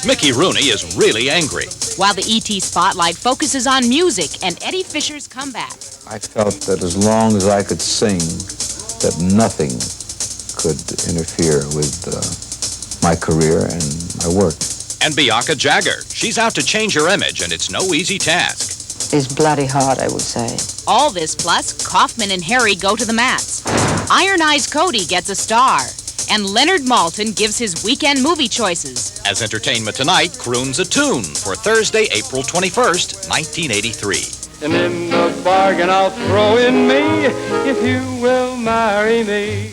Mickey Rooney is really angry. While the ET spotlight focuses on music and Eddie Fisher's comeback. I felt that as long as I could sing, that nothing could interfere with my career and my work. And Bianca Jagger. She's out to change her image, and it's no easy task. It's bloody hard, I would say. All this plus, Kaufman and Harry go to the mats. Iron Eyes Cody gets a star. And Leonard Malton gives his weekend movie choices. As Entertainment Tonight croons a tune for Thursday, April 21st, 1983. And in the bargain I'll throw in me if you will marry me.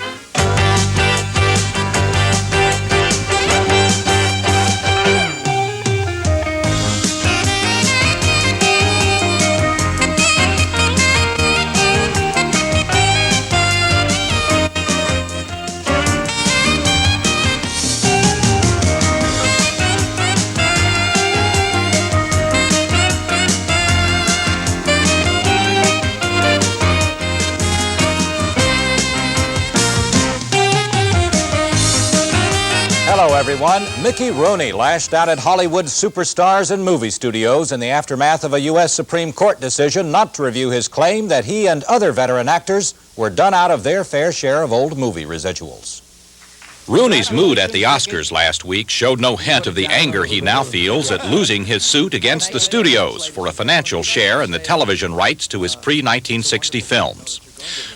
Hello, everyone. Mickey Rooney lashed out at Hollywood superstars and movie studios in the aftermath of a U.S. Supreme Court decision not to review his claim that he and other veteran actors were done out of their fair share of old movie residuals. Rooney's mood at the Oscars last week showed no hint of the anger he now feels at losing his suit against the studios for a financial share in the television rights to his pre-1960 films.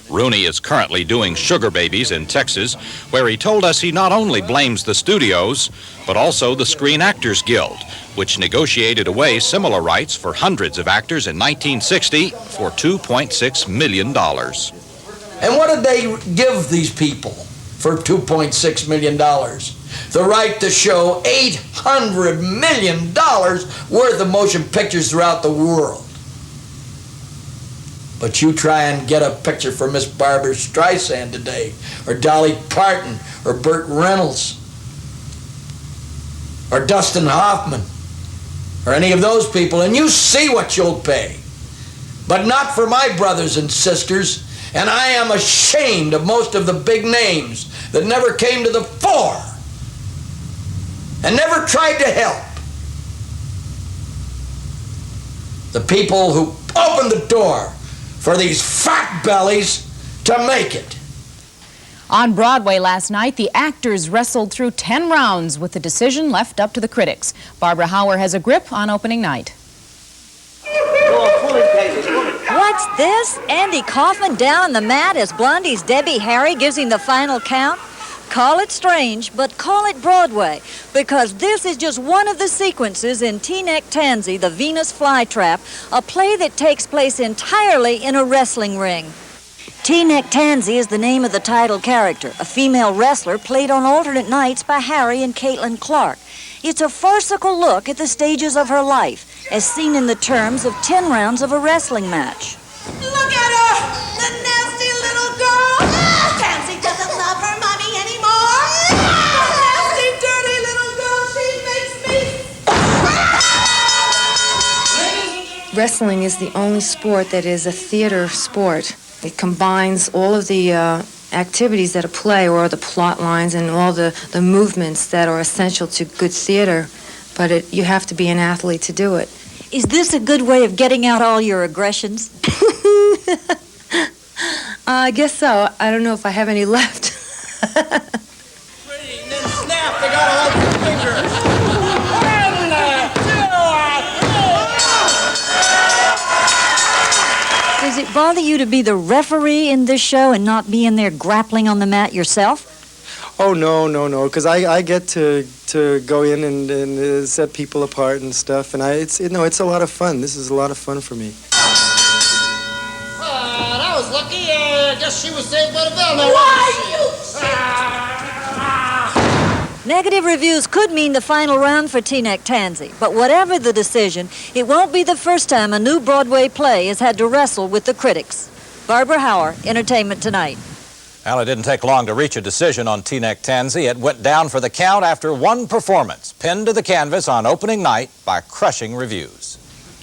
Rooney is currently doing Sugar Babies in Texas, where he told us he not only blames the studios, but also the Screen Actors Guild, which negotiated away similar rights for hundreds of actors in 1960 for $2.6 million. And what did they give these people for $2.6 million? The right to show $800 million worth of motion pictures throughout the world. But you try and get a picture for Miss Barbara Streisand today, or Dolly Parton, or Burt Reynolds, or Dustin Hoffman, or any of those people, and you see what you'll pay. But not for my brothers and sisters, and I am ashamed of most of the big names that never came to the fore and never tried to help. The people who opened the door for these fat bellies to make it. On Broadway last night, the actors wrestled through 10 rounds with the decision left up to the critics. Barbara Hauer has a grip on opening night. What's this? Andy Kaufman down on the mat as Blondie's Debbie Harry gives him the final count? Call it strange, but call it Broadway, because this is just one of the sequences in Neck Tany, the Venus Flytrap, a play that takes place entirely in a wrestling ring. Neck Tany is the name of the title character, a female wrestler played on alternate nights by Harry and Caitlin Clark. It's a farcical look at the stages of her life, as seen in the terms of 10 rounds of a wrestling match. Look at her! The nasty little girl! Tansy doesn't love her mommy anymore! The nasty, dirty little girl, she makes me... Wrestling is the only sport that is a theater sport. It combines all of the activities that a play, or the plot lines and all the movements that are essential to good theater, but you have to be an athlete to do it. Is this a good way of getting out all your aggressions? I guess so. I don't know if I have any left. Pretty, and then snap, they gotta hold your fingers. Does it bother you to be the referee in this show and not be in there grappling on the mat yourself? Oh, no, because I get to go in and set people apart and stuff, and it's a lot of fun. This is a lot of fun for me. That was lucky. I guess she was saved by the bell. Now, Negative reviews could mean the final round for Neck Tany, but whatever the decision, it won't be the first time a new Broadway play has had to wrestle with the critics. Barbara Hauer, Entertainment Tonight. Well, it didn't take long to reach a decision on Neck Tany. It went down for the count after one performance, pinned to the canvas on opening night by crushing reviews.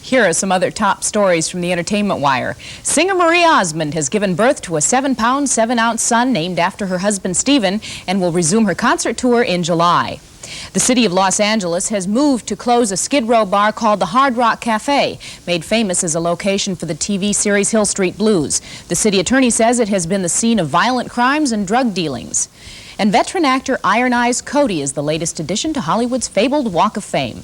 Here are some other top stories from the Entertainment Wire. Singer Marie Osmond has given birth to a 7-pound, 7-ounce son named after her husband Stephen and will resume her concert tour in July. The city of Los Angeles has moved to close a Skid Row bar called the Hard Rock Cafe, made famous as a location for the TV series Hill Street Blues. The city attorney says it has been the scene of violent crimes and drug dealings. And veteran actor Iron Eyes Cody is the latest addition to Hollywood's fabled Walk of Fame.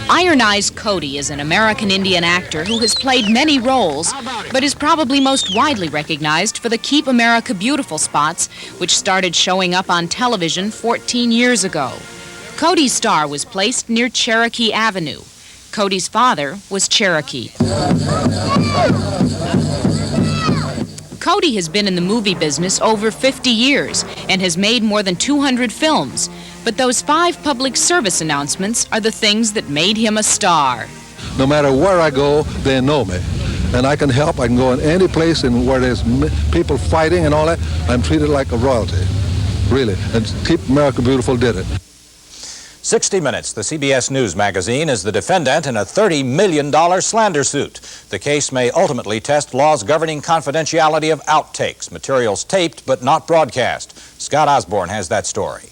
Iron Eyes Cody is an American Indian actor who has played many roles, but is probably most widely recognized for the Keep America Beautiful spots, which started showing up on television 14 years ago. Cody's star was placed near Cherokee Avenue. Cody's father was Cherokee. Cody has been in the movie business over 50 years and has made more than 200 films. But those 5 public service announcements are the things that made him a star. No matter where I go, they know me. And I can help. I can go in any place and where there's people fighting and all that. I'm treated like a royalty, really. And Keep America Beautiful did it. 60 Minutes, the CBS News magazine, is the defendant in a $30 million slander suit. The case may ultimately test laws governing confidentiality of outtakes, materials taped but not broadcast. Scott Osborne has that story.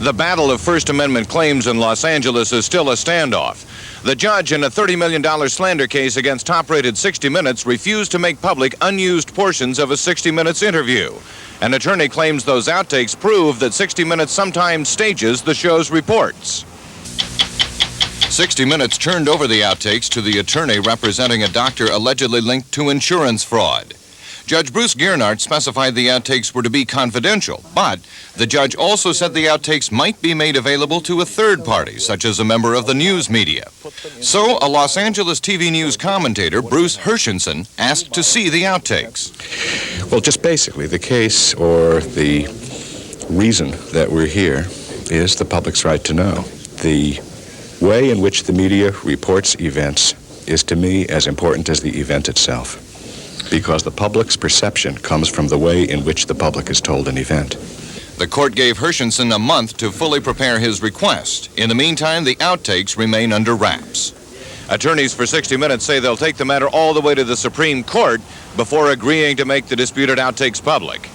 The battle of First Amendment claims in Los Angeles is still a standoff. The judge in a $30 million slander case against top-rated 60 Minutes refused to make public unused portions of a 60 Minutes interview. An attorney claims those outtakes prove that 60 Minutes sometimes stages the show's reports. 60 Minutes turned over the outtakes to the attorney representing a doctor allegedly linked to insurance fraud. Judge Bruce Giernart specified the outtakes were to be confidential, but the judge also said the outtakes might be made available to a third party, such as a member of the news media. So, a Los Angeles TV news commentator, Bruce Hershenson, asked to see the outtakes. Well, just basically, the case or the reason that we're here is the public's right to know. The way in which the media reports events is, to me, as important as the event itself, because the public's perception comes from the way in which the public is told an event. The court gave Hershenson a month to fully prepare his request. In the meantime, the outtakes remain under wraps. Attorneys for 60 Minutes say they'll take the matter all the way to the Supreme Court before agreeing to make the disputed outtakes public.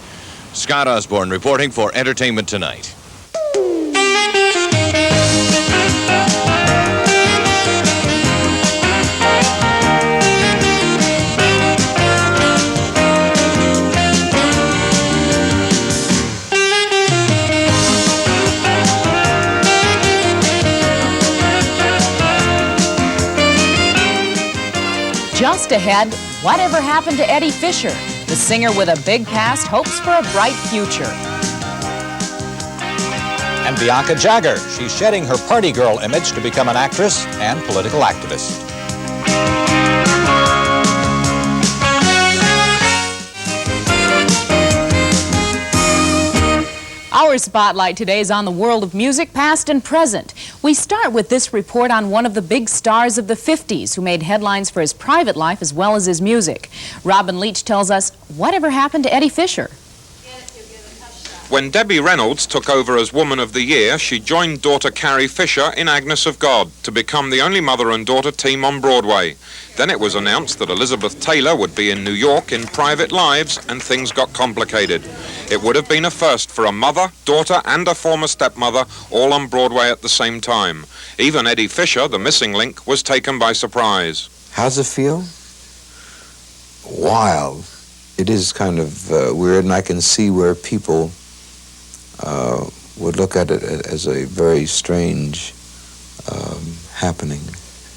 Scott Osborne reporting for Entertainment Tonight. Just ahead, whatever happened to Eddie Fisher? The singer with a big past hopes for a bright future. And Bianca Jagger, she's shedding her party girl image to become an actress and political activist. Our spotlight today is on the world of music, past and present. We start with this report on one of the big stars of the 50s who made headlines for his private life as well as his music. Robin Leach tells us whatever happened to Eddie Fisher. When Debbie Reynolds took over as Woman of the Year, she joined daughter Carrie Fisher in Agnes of God to become the only mother and daughter team on Broadway. Then it was announced that Elizabeth Taylor would be in New York in Private Lives, and things got complicated. It would have been a first for a mother, daughter, and a former stepmother all on Broadway at the same time. Even Eddie Fisher, the missing link, was taken by surprise. How's it feel? Wild. It is kind of weird, and I can see where people would look at it as a very strange happening.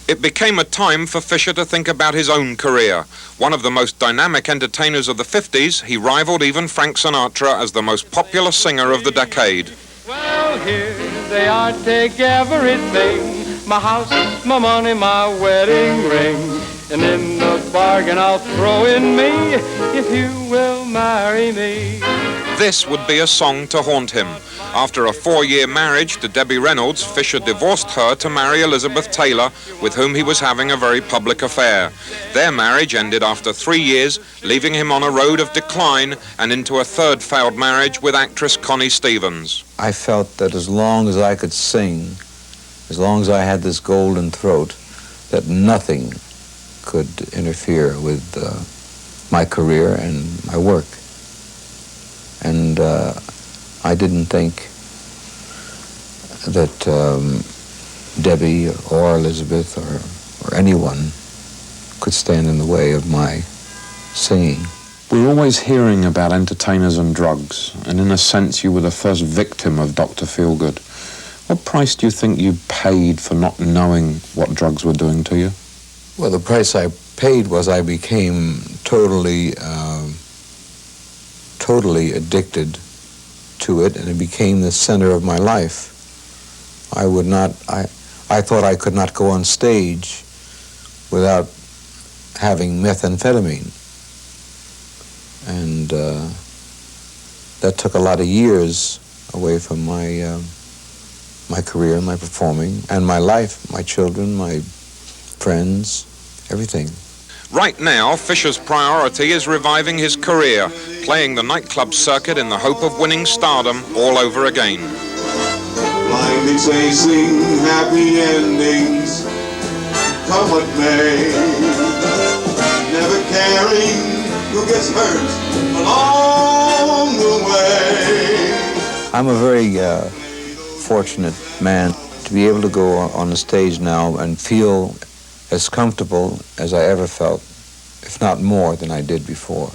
It became a time for Fisher to think about his own career. One of the most dynamic entertainers of the 50s, he rivaled even Frank Sinatra as the most popular singer of the decade. Well, here they are, take everything. My house, my money, my wedding ring. And in the bargain I'll throw in me, if you will marry me. This would be a song to haunt him. After a 4-year marriage to Debbie Reynolds, Fisher divorced her to marry Elizabeth Taylor, with whom he was having a very public affair. Their marriage ended after 3 years, leaving him on a road of decline and into a third failed marriage with actress Connie Stevens. I felt that as long as I could sing, as long as I had this golden throat, that nothing could interfere with my career and my work. And I didn't think Debbie or Elizabeth or anyone could stand in the way of my singing. We're always hearing about entertainers and drugs, and in a sense you were the first victim of Dr. Feelgood. What price do you think you paid for not knowing what drugs were doing to you? Well, the price I paid was I became totally addicted to it, and it became the center of my life. I thought I could not go on stage without having methamphetamine. And that took a lot of years away from my career, my performing, and my life, my children, my friends, everything. Right now, Fisher's priority is reviving his career, playing the nightclub circuit in the hope of winning stardom all over again. Blindly chasing happy endings, come what may, never caring who gets hurt along the way. I'm a very fortunate man to be able to go on the stage now and feel as comfortable as I ever felt, if not more than I did before.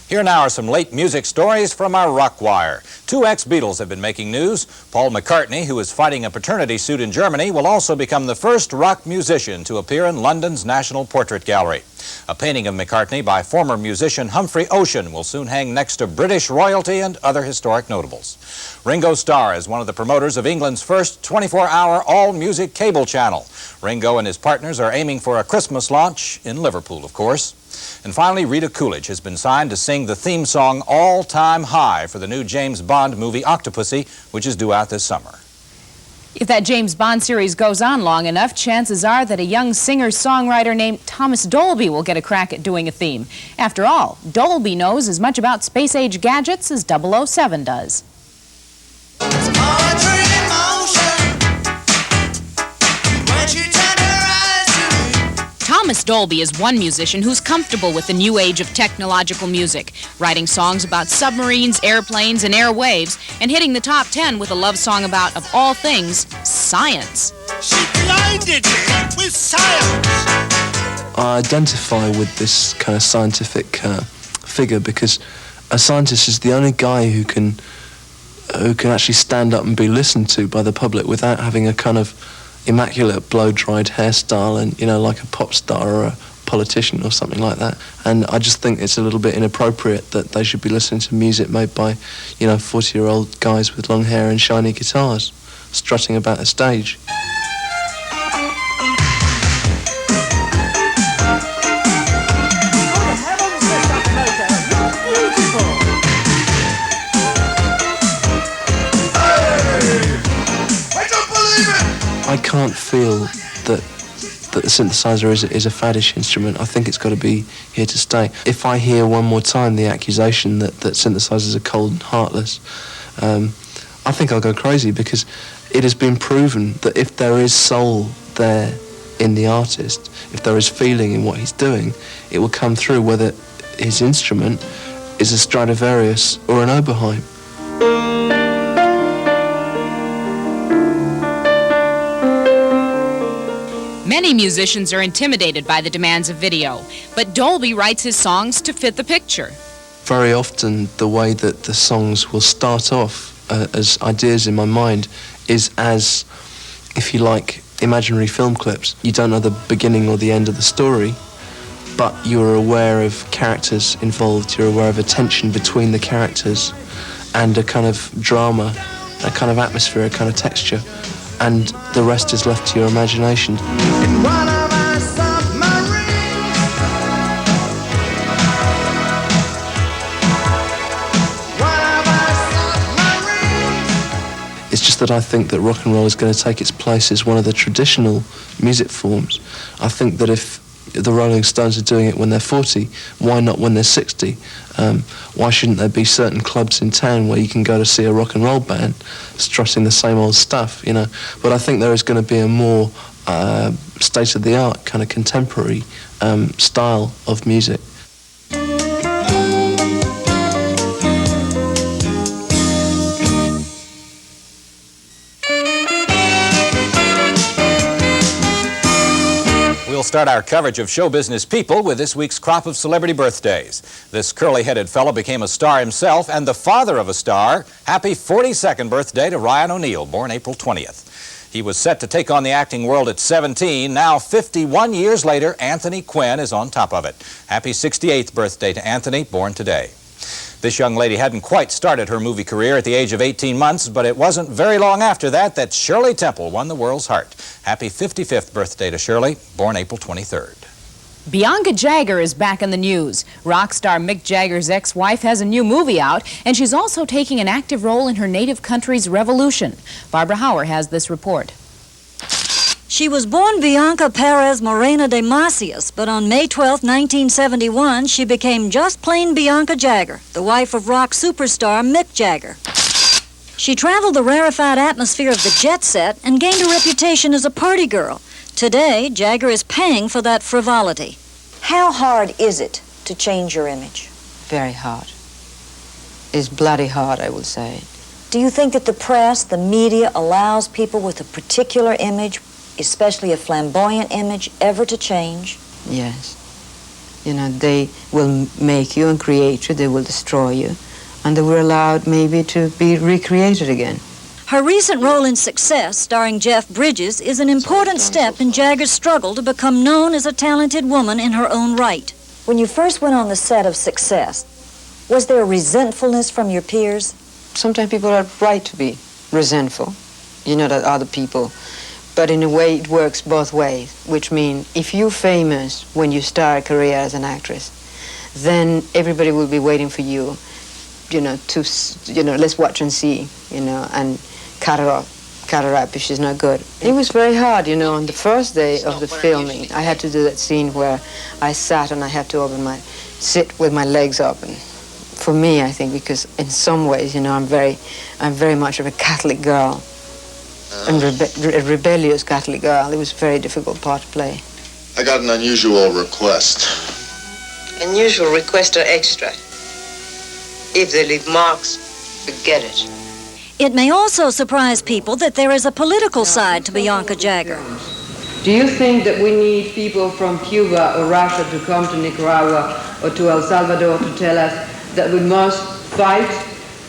Here now are some late music stories from our Rock Wire. Two ex-Beatles have been making news. Paul McCartney, who is fighting a paternity suit in Germany, will also become the first rock musician to appear in London's National Portrait Gallery. A painting of McCartney by former musician Humphrey Ocean will soon hang next to British royalty and other historic notables. Ringo Starr is one of the promoters of England's first 24-hour all-music cable channel. Ringo and his partners are aiming for a Christmas launch in Liverpool, of course. And finally, Rita Coolidge has been signed to sing the theme song All Time High for the new James Bond movie Octopussy, which is due out this summer. If that James Bond series goes on long enough, chances are that a young singer-songwriter named Thomas Dolby will get a crack at doing a theme. After all, Dolby knows as much about space-age gadgets as 007 does. Thomas Dolby is one musician who's comfortable with the new age of technological music, writing songs about submarines, airplanes, and airwaves, and hitting the top 10 with a love song about, of all things, science. She blinded me with science. I identify with this kind of scientific figure because a scientist is the only guy who can actually stand up and be listened to by the public without having a kind of immaculate blow-dried hairstyle and, you know, like a pop star or a politician or something like that. And I just think it's a little bit inappropriate that they should be listening to music made by, you know, 40-year-old guys with long hair and shiny guitars strutting about the stage. I can't feel that the synthesizer is a faddish instrument. I think it's got to be here to stay. If I hear one more time the accusation that synthesizers are cold and heartless, I think I'll go crazy, because it has been proven that if there is soul there in the artist, if there is feeling in what he's doing, it will come through, whether his instrument is a Stradivarius or an Oberheim. Many musicians are intimidated by the demands of video, but Dolby writes his songs to fit the picture. Very often the way that the songs will start off as ideas in my mind is as, if you like, imaginary film clips. You don't know the beginning or the end of the story, but you're aware of characters involved, you're aware of a tension between the characters and a kind of drama, a kind of atmosphere, a kind of texture. And the rest is left to your imagination. It's just that I think that rock and roll is going to take its place as one of the traditional music forms. I think that if the Rolling Stones are doing it when they're 40, why not when they're 60? Why shouldn't there be certain clubs in town where you can go to see a rock and roll band strutting the same old stuff, you know? But I think there is going to be a more state-of-the-art kind of contemporary style of music. We'll start our coverage of show business people with this week's crop of celebrity birthdays. This curly-headed fellow became a star himself and the father of a star. Happy 42nd birthday to Ryan O'Neal, born April 20th. He was set to take on the acting world at 17. Now, 51 years later, Anthony Quinn is on top of it. Happy 68th birthday to Anthony, born today. This young lady hadn't quite started her movie career at the age of 18 months, but it wasn't very long after that that Shirley Temple won the world's heart. Happy 55th birthday to Shirley, born April 23rd. Bianca Jagger is back in the news. Rock star Mick Jagger's ex-wife has a new movie out, and she's also taking an active role in her native country's revolution. Barbara Hauer has this report. She was born Bianca Perez Morena de Macias, but on May 12, 1971, she became just plain Bianca Jagger, the wife of rock superstar Mick Jagger. She traveled the rarefied atmosphere of the jet set and gained a reputation as a party girl. Today, Jagger is paying for that frivolity. How hard is it to change your image? Very hard. It's bloody hard, I would say. Do you think that the press, the media, allows people with a particular image, especially a flamboyant image, ever to change? Yes. You know, they will make you and create you, they will destroy you, and they were allowed maybe to be recreated again. Her recent role in Success, starring Jeff Bridges, is an important step in Jagger's struggle to become known as a talented woman in her own right. When you first went on the set of Success, was there resentfulness from your peers? Sometimes people are right to be resentful, you know, that other people. But in a way, it works both ways, which means if you're famous when you start a career as an actress, then everybody will be waiting for you, you know, to, you know, let's watch and see, you know, and cut her up if she's not good. It was very hard, you know, on the first day of the filming, I had to do that scene where I sat and I had to sit with my legs open. For me, I think, because in some ways, you know, I'm very much of a Catholic girl. And a rebellious Catholic girl. It was a very difficult part to play. I got an unusual request. Unusual requests are extra. If they leave marks, forget it. It may also surprise people that there is a political side to Bianca Jagger. Do you think that we need people from Cuba or Russia to come to Nicaragua or to El Salvador to tell us that we must fight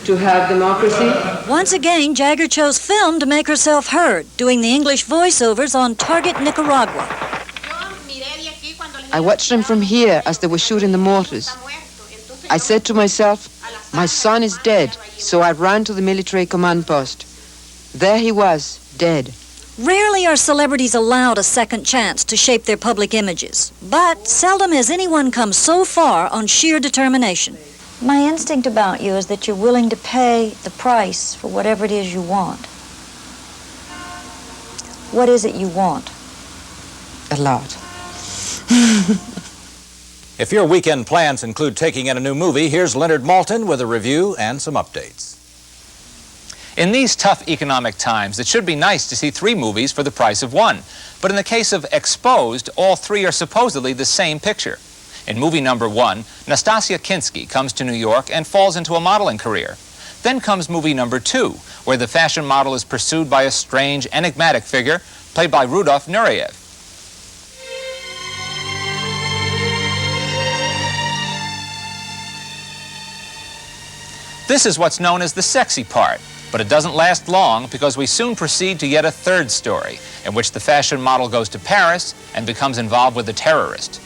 to have democracy? Once again, Jagger chose film to make herself heard, doing the English voiceovers on Target Nicaragua. I watched them from here as they were shooting the mortars. I said to myself, my son is dead, so I ran to the military command post. There he was, dead. Rarely are celebrities allowed a second chance to shape their public images, but seldom has anyone come so far on sheer determination. My instinct about you is that you're willing to pay the price for whatever it is you want. What is it you want? A lot. If your weekend plans include taking in a new movie, here's Leonard Malton with a review and some updates. In these tough economic times, it should be nice to see 3 movies for the price of 1. But in the case of Exposed, all 3 are supposedly the same picture. In movie number 1, Nastasia Kinski comes to New York and falls into a modeling career. Then comes movie number 2, where the fashion model is pursued by a strange, enigmatic figure played by Rudolf Nureyev. This is what's known as the sexy part, but it doesn't last long because we soon proceed to yet a 3rd story, in which the fashion model goes to Paris and becomes involved with a terrorist.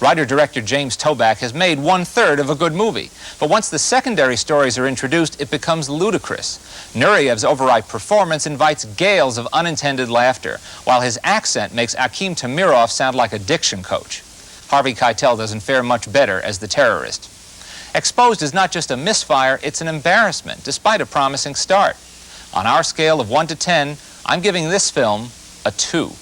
Writer-director James Toback has made 1/3 of a good movie, but once the secondary stories are introduced, it becomes ludicrous. Nureyev's overripe performance invites gales of unintended laughter, while his accent makes Akim Tamirov sound like a diction coach. Harvey Keitel doesn't fare much better as the terrorist. Exposed is not just a misfire, it's an embarrassment, despite a promising start. On our scale of 1 to 10, I'm giving this film a 2.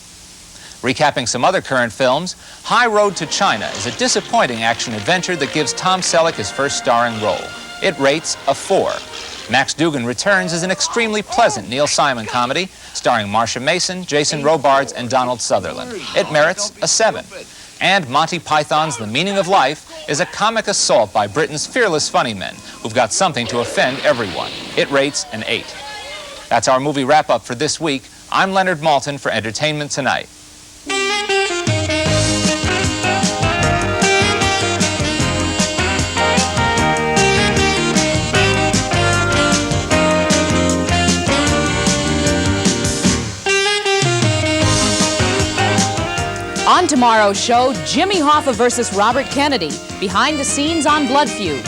Recapping some other current films, High Road to China is a disappointing action-adventure that gives Tom Selleck his first starring role. It rates a 4. Max Dugan Returns is an extremely pleasant Neil Simon comedy starring Marcia Mason, Jason Robards, and Donald Sutherland. It merits a 7. And Monty Python's The Meaning of Life is a comic assault by Britain's fearless funny men who've got something to offend everyone. It rates an 8. That's our movie wrap-up for this week. I'm Leonard Malton for Entertainment Tonight. On tomorrow's show, Jimmy Hoffa versus Robert Kennedy. Behind the scenes on Blood Feud.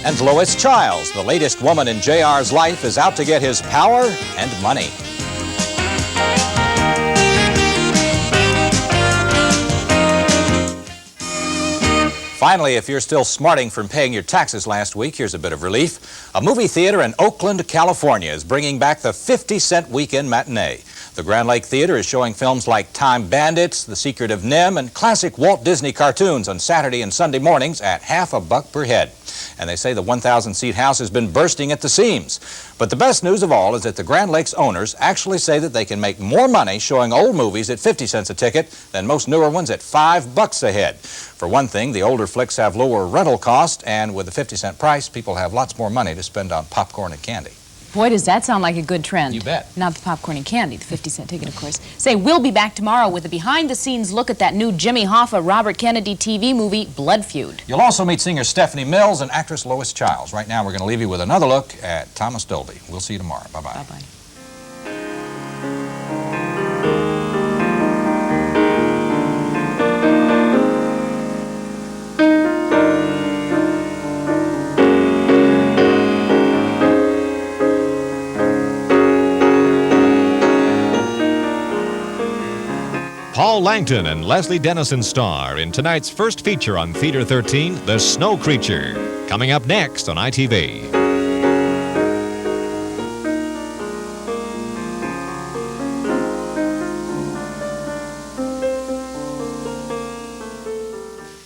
And Lois Childs, the latest woman in JR's life, is out to get his power and money. Finally, if you're still smarting from paying your taxes last week, here's a bit of relief. A movie theater in Oakland, California is bringing back the 50-cent weekend matinee. The Grand Lake Theater is showing films like Time Bandits, The Secret of Nim, and classic Walt Disney cartoons on Saturday and Sunday mornings at $50 per head. And they say the 1,000-seat house has been bursting at the seams. But the best news of all is that the Grand Lakes owners actually say that they can make more money showing old movies at 50 cents a ticket than most newer ones at $5 a head. For one thing, the older flicks have lower rental cost, and with the 50-cent price, people have lots more money to spend on popcorn and candy. Boy, does that sound like a good trend. You bet. Not the popcorn and candy, the 50-cent ticket, of course. Say, we'll be back tomorrow with a behind-the-scenes look at that new Jimmy Hoffa, Robert Kennedy TV movie, Blood Feud. You'll also meet singer Stephanie Mills and actress Lois Childs. Right now, we're going to leave you with another look at Thomas Dolby. We'll see you tomorrow. Bye-bye. Bye-bye. Paul Langton and Leslie Dennison star in tonight's first feature on Theater 13, The Snow Creature, coming up next on ITV.